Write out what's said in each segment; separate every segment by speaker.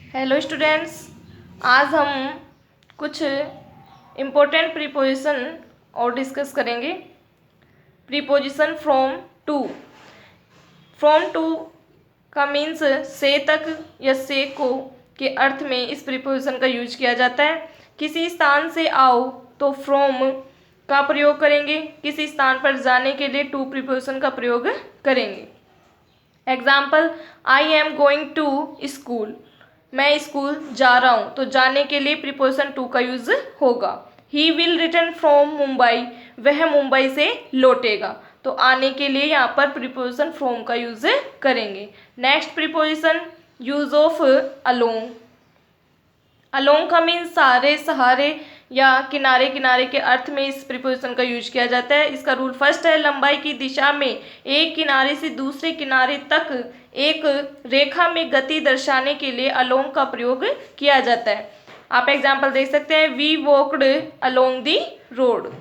Speaker 1: Hello students, आज हम कुछ इम्पोर्टेंट प्रीपोजिशन और डिस्कस करेंगे। प्रीपोजिशन फ्रॉम टू का मीन्स से तक या से को के अर्थ में इस प्रीपोजिशन का यूज किया जाता है। किसी स्थान से आओ तो फ्रॉम का प्रयोग करेंगे, किसी स्थान पर जाने के लिए टू प्रीपोजिशन का प्रयोग करेंगे। Example, I am going to school, मैं स्कूल जा रहा हूँ, तो जाने के लिए प्रीपोजिशन टू का यूज होगा। He will return from Mumbai, वह मुंबई से लौटेगा, तो आने के लिए यहाँ पर प्रीपोजिशन फ्रॉम का यूज करेंगे। Next preposition use of along. Along का मीन्स सहारे, सहारे या किनारे किनारे के अर्थ में इस प्रीपोजिशन का यूज किया जाता है। इसका रूल फर्स्ट है, लंबाई की दिशा में एक किनारे से दूसरे किनारे तक एक रेखा में गति दर्शाने के लिए अलोंग का प्रयोग किया जाता है। आप एग्जाम्पल देख सकते हैं, we walked along the road.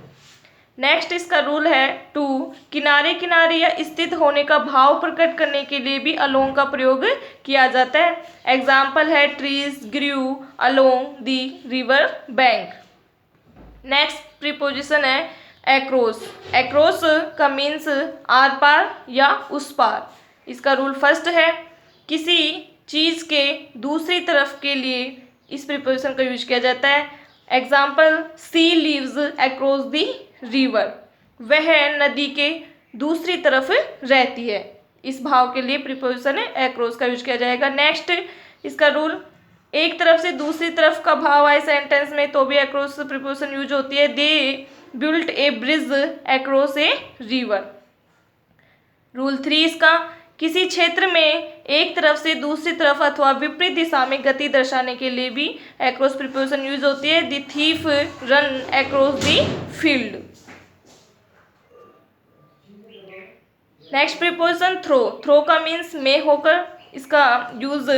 Speaker 1: Next इसका रूल है टू, किनारे किनारे या स्थित होने का भाव प्रकट करने के लिए भी अलोंग का प्रयोग किया जाता है। एग्जाम्पल है, trees grew along the river bank. Next preposition है एक्रॉस। एक्रॉस का मीन्स आर पार या उस पार। इसका रूल फर्स्ट है, किसी चीज़ के दूसरी तरफ के लिए इस प्रीपोजिशन का यूज किया जाता है। Example, she leaves across the river, वह नदी के दूसरी तरफ रहती है। इस भाव के लिए प्रीपोजिशन एक्रॉस का यूज किया जाएगा। नेक्स्ट इसका रूल, एक तरफ से दूसरी तरफ का भाव आए सेंटेंस में तो भी अक्रॉस प्रीपोजिशन यूज होती है। They built A bridge across a river. Rule 3 इसका, किसी क्षेत्र में एक तरफ से दूसरी तरफ अथवा विपरीत दिशा में गति दर्शाने के लिए भी अक्रॉस प्रीपोजिशन यूज होती है। The thief run across the field. Next preposition through. Through का मीन्स में होकर। इसका यूज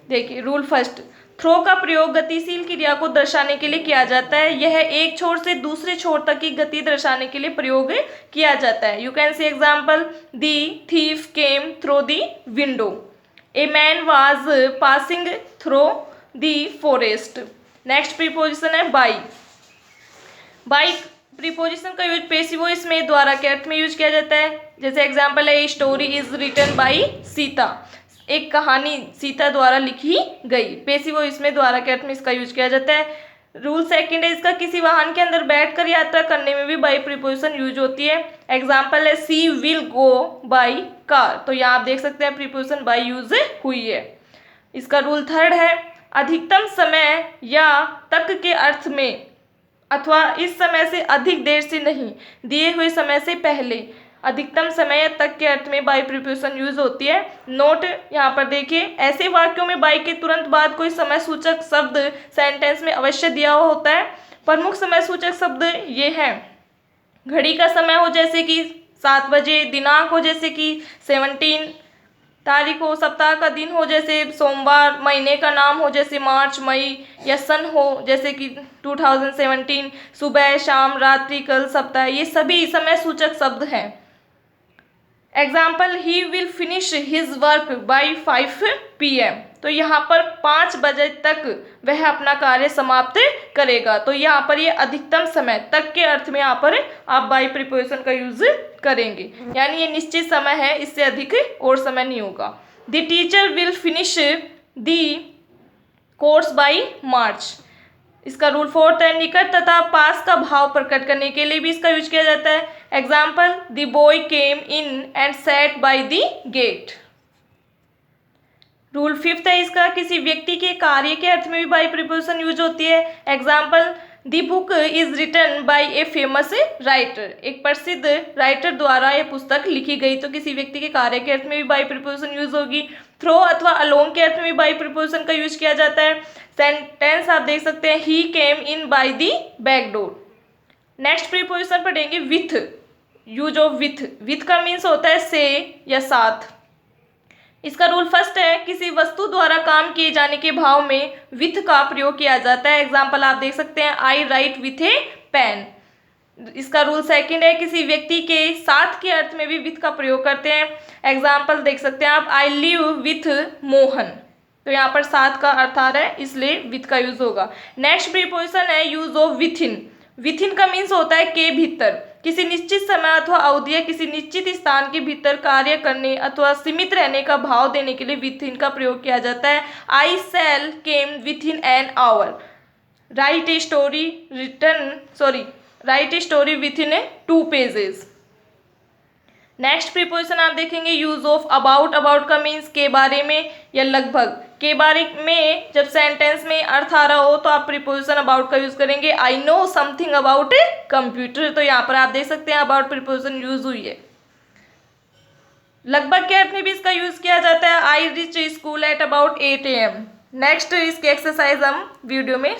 Speaker 1: देखिए, रूल फर्स्ट, थ्रो का प्रयोग गतिशील क्रिया को दर्शाने के लिए किया जाता है। यह एक छोर से दूसरे छोर तक की गति दर्शाने के लिए प्रयोग किया जाता है। You can see example, the thief came through the window, a man was passing through the forest. Next preposition है बाई। बाई प्रीपोजिशन का यूज पेसिव वॉइस में द्वारा के अर्थ में यूज किया जाता है। जैसे एग्जाम्पल है, story is written by Sita, एक कहानी सीता द्वारा लिखी गई। पेसिव वॉइस में द्वारा के अर्थ में इसका यूज किया जाता है। रूल सेकंड है इसका, किसी वाहन के अंदर बैठकर यात्रा करने में भी बाई प्रीपोजिशन यूज होती है। एग्जाम्पल है, सी विल गो बाई कार, तो यहाँ आप देख सकते हैं प्रीपोजिशन बाई यूज हुई है। इसका रूल थर्ड है, अधिकतम समय या तक के अर्थ में अथवा इस समय से अधिक देर से नहीं, दिए हुए समय से पहले, अधिकतम समय तक के अर्थ में बाई प्रीपोजिशन यूज होती है। नोट यहाँ पर देखिए, ऐसे वाक्यों में बाई के तुरंत बाद कोई समय सूचक शब्द सेंटेंस में अवश्य दिया हुआ होता है। प्रमुख समय सूचक शब्द ये हैं, घड़ी का समय हो जैसे कि 7 बजे, दिनांक हो जैसे कि 17, तारीख हो, सप्ताह का दिन हो जैसे सोमवार, महीने का नाम हो जैसे मार्च मई, या सन हो जैसे कि 2017, सुबह शाम रात्रि कल सप्ताह, ये सभी समय सूचक शब्द हैं। Example, he will finish his work by 5 PM, तो यहाँ पर 5 बजे तक वह अपना कार्य समाप्त करेगा। तो यहाँ पर ये अधिकतम समय तक के अर्थ में यहाँ पर आप बाई प्रीपोजिशन का यूज करेंगे, यानी ये निश्चित समय है, इससे अधिक और समय नहीं होगा। The teacher will finish the course by मार्च। इसका रूल फोर्थ है, निकट तथा पास का भाव प्रकट करने के लिए भी इसका यूज किया जाता है। Example, the boy came in and sat by the gate. Rule fifth है इसका, किसी व्यक्ति के कार्य के अर्थ में भी बाई प्रीपोजिशन यूज होती है। Example, the book is written by a famous writer, एक प्रसिद्ध राइटर द्वारा यह पुस्तक लिखी गई, तो किसी व्यक्ति के कार्य के अर्थ में भी बाई प्रीपोजिशन यूज होगी। थ्रो अथवा अलोंग के अर्थ में भी बाई प्रीपोजिशन का यूज किया जाता है। सेंटेंस आप देख सकते हैं, he came in by the back door. Next preposition पढ़ेंगे with. Use of with. With का मीन्स होता है से या साथ। इसका रूल फर्स्ट है, किसी वस्तु द्वारा काम किए जाने के भाव में विथ का प्रयोग किया जाता है। एग्जाम्पल आप देख सकते हैं, आई राइट विथ ए पेन। इसका रूल सेकंड है, किसी व्यक्ति के साथ के अर्थ में भी विथ का प्रयोग करते हैं। एग्जाम्पल देख सकते हैं आप, आई लिव विथ मोहन। तो यहाँ पर साथ का अर्थ आ रहा है, इसलिए विथ का यूज होगा। नेक्स्ट प्रीपोजिशन है यूज ऑफ विथिन। विथिन का मीन्स होता है के भीतर, किसी निश्चित समय अथवा अवधि या किसी निश्चित स्थान के भीतर कार्य करने अथवा सीमित रहने का भाव देने के लिए विथिन का प्रयोग किया जाता है। I shall came within an hour, write a story within 2 pages. Next preposition आप देखेंगे यूज ऑफ अबाउट। अबाउट का मीन्स के बारे में या लगभग। के बारे में जब सेंटेंस में अर्थ आ रहा हो तो आप प्रीपोजिशन अबाउट का यूज करेंगे। I know something about a computer, तो यहाँ पर आप देख सकते हैं अबाउट प्रीपोजिशन यूज हुई है। लगभग के अर्थ में भी इसका यूज किया जाता है। I reach school at about 8 AM। Next इसके एक्सरसाइज हम वीडियो में